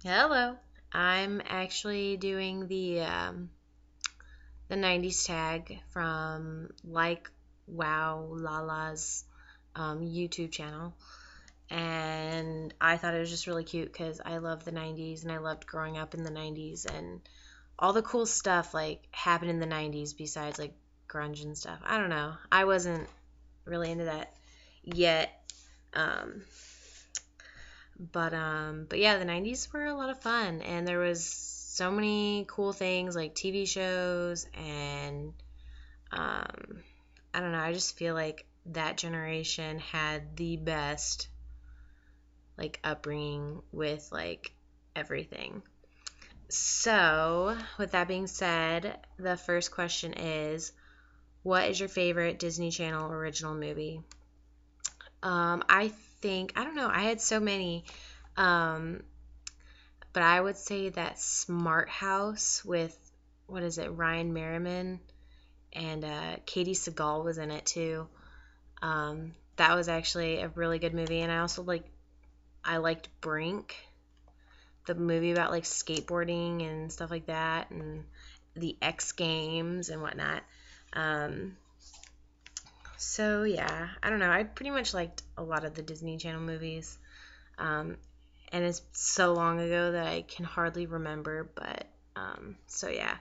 Hello. I'm actually doing the 90's tag from Likewowlala's YouTube channel, and I thought it was just really cute because I love the 90's and I loved growing up in the 90's and all the cool stuff like happened in the 90's besides like grunge and stuff. I don't know. I wasn't really into that yet. Um, but yeah, the 90's were a lot of fun and there was so many cool things like TV shows and um I don't know, I just feel like that generation had the best like upbringing with like everything. So, with that being said, the first question is what is your favorite Disney Channel original movie? I think I don't know, I had so many. Um, But I would say that Smart House with, what is it, Ryan Merriman and Katie Seagal was in it too. That was actually a really good movie. And I liked Brink, the movie about like skateboarding and stuff like that, and the X Games and whatnot. Um, so yeah, I don't know. I pretty much liked a lot of the Disney Channel movies. Um, and it's so long ago that I can hardly remember, but so yeah.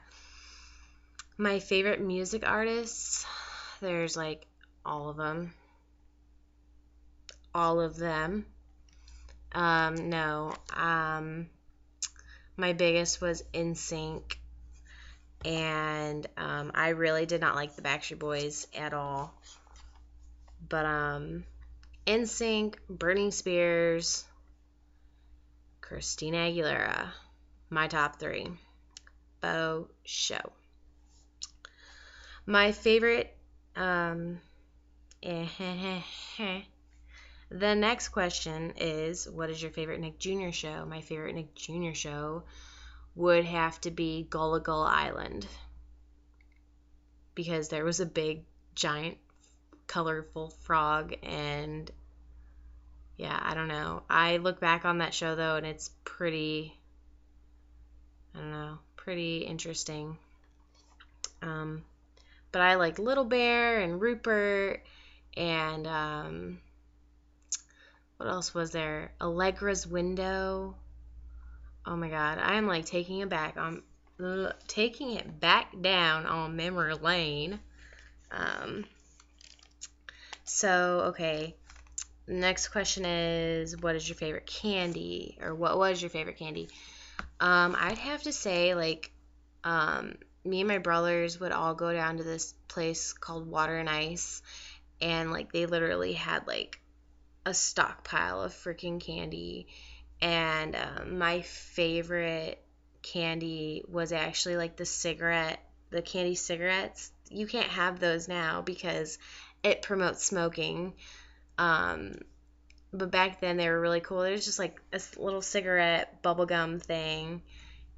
My favorite music artists, there's like all of them. All of them. No. My biggest was NSYNC, and I really did not like the Backstreet Boys at all. But NSYNC, Britney Spears, Christina Aguilera, my top three. Bo show. My favorite, the next question is, what is your favorite Nick Jr. show? My favorite Nick Jr. show would have to be Gullah Gullah Island because there was a big, giant, colorful frog, and yeah, I don't know. I look back on that show though, and it's pretty, I don't know, pretty interesting. Um, but I like Little Bear and Rupert and what else was there? Allegra's Window. Oh my God, I am like taking it back down on memory lane. Um, okay. Next question is, what is your favorite candy, or what was your favorite candy? I'd have to say like, me and my brothers would all go down to this place called Water and Ice, and like they literally had like a stockpile of freaking candy. And my favorite candy was actually like the candy cigarettes. You can't have those now because it promotes smoking. Um, but back then they were really cool. It was just like a little cigarette bubblegum thing.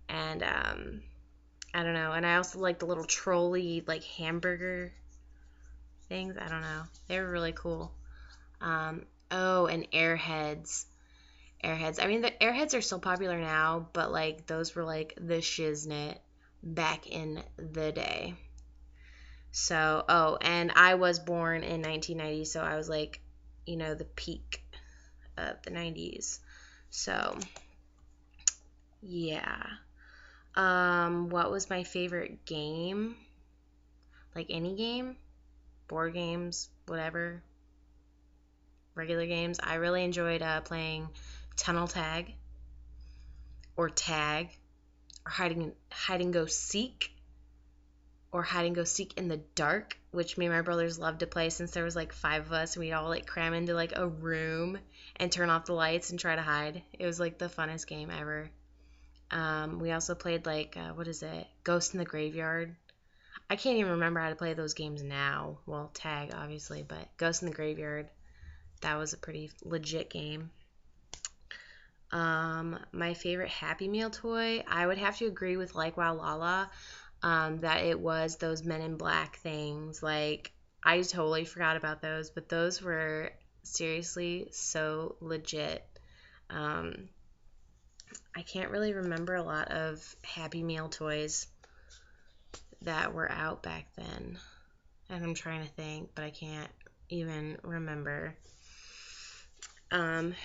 And I don't know. And I also like the little trolley like hamburger things. I don't know. They were really cool. Oh, and Airheads. I mean, the Airheads are still popular now, but like those were like the shiznit back in the day. So, oh, and I was born in 1990, so I was like, the peak of the 90's. So, yeah. What was my favorite game? Like any game? Board games, whatever, regular games. I really enjoyed playing Tunnel Tag or Tag or hide and go seek or hide and go seek in the dark, which me and my brothers loved to play since there was like five of us and we'd all like cram into like a room and turn off the lights and try to hide. It was like the funnest game ever. We also played like what is it? Ghost in the Graveyard. I can't even remember how to play those games now. Well, Tag obviously, but Ghost in the Graveyard. That was a pretty legit game. My favorite Happy Meal toy, I would have to agree with Likewowlala, that it was those Men in Black things. Like, I totally forgot about those, but those were seriously so legit. Um, I can't really remember a lot of Happy Meal toys that were out back then. And I'm trying to think, but I can't even remember.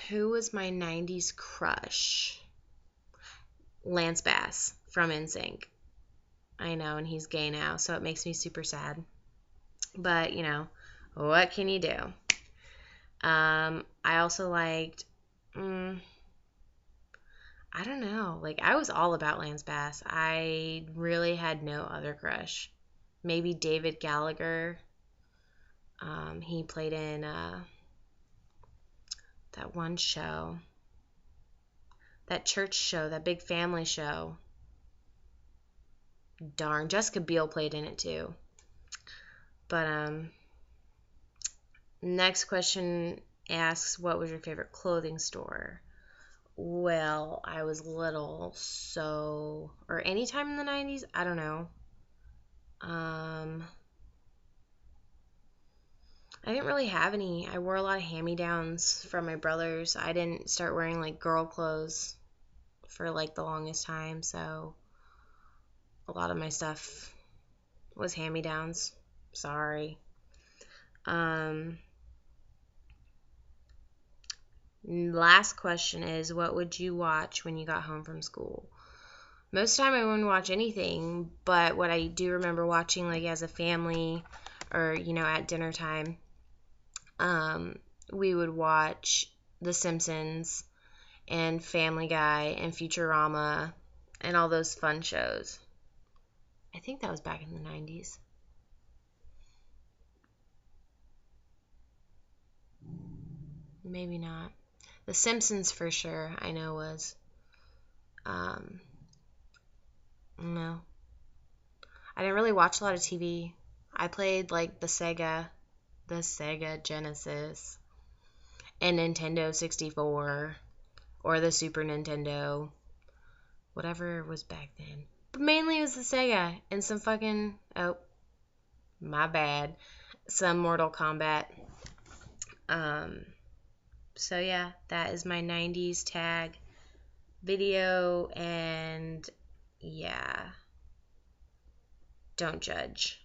Who was my 90s crush? Lance Bass from NSYNC. I know, and he's gay now, so it makes me super sad. But, what can you do? I also liked, I don't know, like, I was all about Lance Bass. I really had no other crush. Maybe David Gallagher. He played in that one show, that church show, that big family show. Darn, Jessica Biel played in it too. But next question asks, what was your favorite clothing store? Well, I was little, so, or anytime in the 90s, I don't know. I didn't really have any. I wore a lot of hand-me-downs from my brothers. I didn't start wearing like girl clothes for like the longest time, so a lot of my stuff was hand-me-downs. Sorry. Last question is, what would you watch when you got home from school? Most of the time I wouldn't watch anything, but what I do remember watching like as a family or, at dinner time, we would watch The Simpsons and Family Guy and Futurama and all those fun shows. I think that was back in the 90s. Maybe not. The Simpsons for sure, I know was. No. I didn't really watch a lot of TV. I played like the Sega Genesis, and Nintendo 64, or the Super Nintendo, whatever was back then. But mainly it was the Sega, and some fucking, oh, my bad, some Mortal Kombat. So yeah, that is my 90s tag video, and yeah, don't judge.